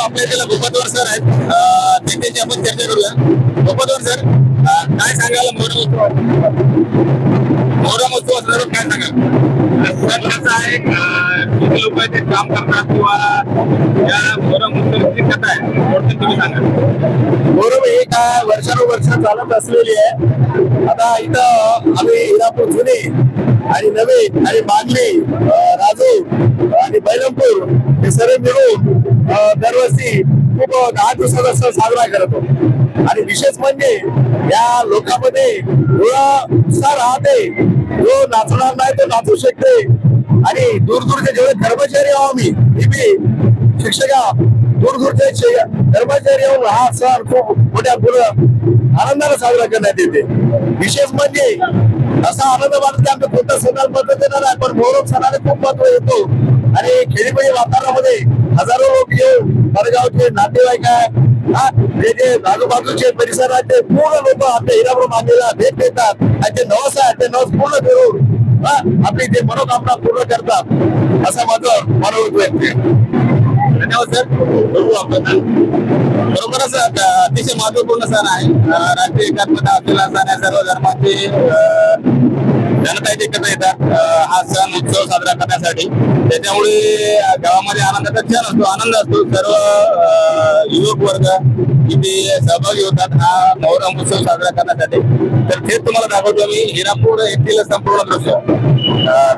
आपल्या भूपतवर सर आहेत, त्यांच्याशी आपण चर्चा करूया. भूपतवर सर, काय सांगाल मोहरम उत्सव संदर्भात काय सांगाल? सर कसं आहे, किती लोक ते काम करतात किंवा या मोहरम उत्सवाची कथा आहे, थोडक्यात तुम्ही सांगा. मोहरम ही काय वर्षानुवर्ष चालत असलेली आहे. आता इथं आम्ही हिरापूर जुने आणि नवे आणि बागली, राजू आणि बैलमपूर हे सर्व मिळून दरवर्षी खूप 10 दिवसाचा सण साजरा करतो. आणि विशेष म्हणजे या लोकांमध्ये एवढा उत्साह राहते, जो नाचणार नाही तो नाचू शकते. आणि दूरदूरचे जेवढे कर्मचारी आहो आम्ही, शिक्षका दूरदूरचे कर्मचारी येऊन हा सण खूप मोठ्या आनंदाने साजरा करण्यात येते. विशेष म्हणजे असा आनंद वाटत आमच्या कोणत्या सणाला महत्व देणार आहे, पण मोहरम सणाला खूप महत्व येतो. आणि खेळीमेळी वातावरणामध्ये हजारो लोक येऊन परगावचे नातेवाईक आहे, जे आजूबाजूचे परिसराचे पूर्ण लोक आपल्या हिरापूर मागेला भेट देतात आणि ते नवस आहे ते नवस पूर्ण करून आपली ते मनोकामना पूर्ण करतात, असं माझं मनोगत व्यक्त आहे. धन्यवाद सर. बरोबरच अतिशय महत्वपूर्ण सण आहे. राष्ट्रीय एकात्मता असलेला सण आहे. सर्व धर्माचे जनता इथे एकत्र येतात हा सण उत्सव साजरा करण्यासाठी. त्याच्यामुळे गावामध्ये आनंदाचा क्षण असतो, आनंद असतो. सर्व युवक वर्ग इथे सहभागी होतात हा मोहरम उत्सव साजरा करण्यासाठी. तर तेच तुम्हाला दाखवतो मी हिरापूर येथील संपूर्ण दृश्य.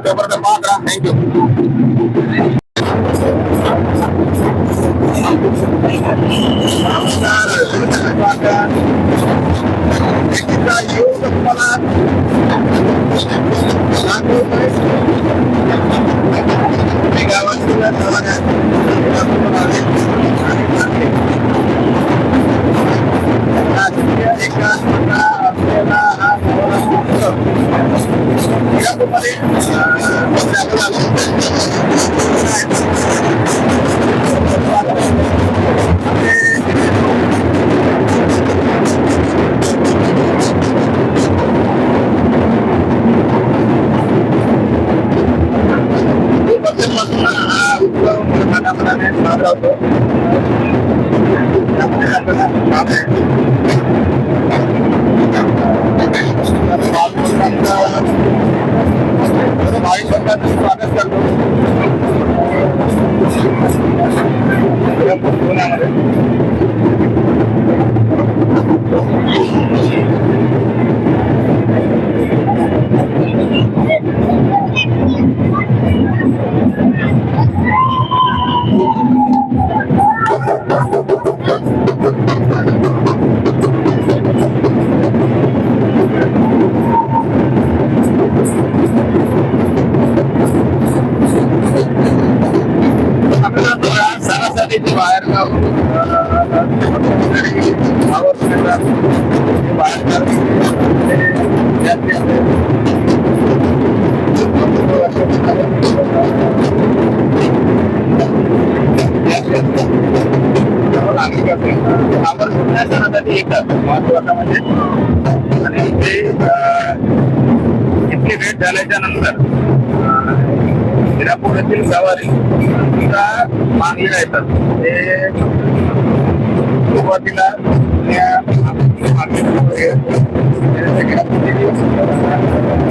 तोपर्यंत पाहत राहा. थँक्यू. स्वागत करतो पुण्यामध्ये. बाहेर सणासाठी येतात महत्वाचं म्हणजे. आणि ते इतकी भेट झाल्याच्या नंतर हिरापूर येथील सवारी मागलेला येतात. ते सुरुवातीला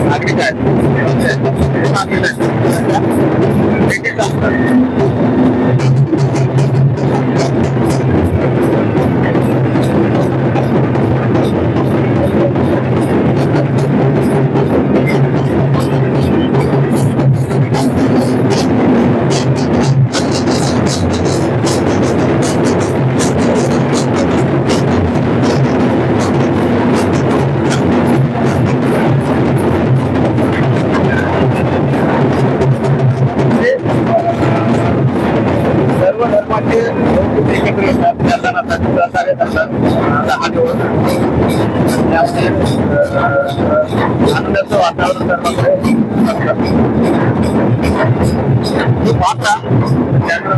नागरिक आहेत मागलेले एकत्र येतात. आनंदाचं वातावरण सर्वांकडे पाहता त्याकडे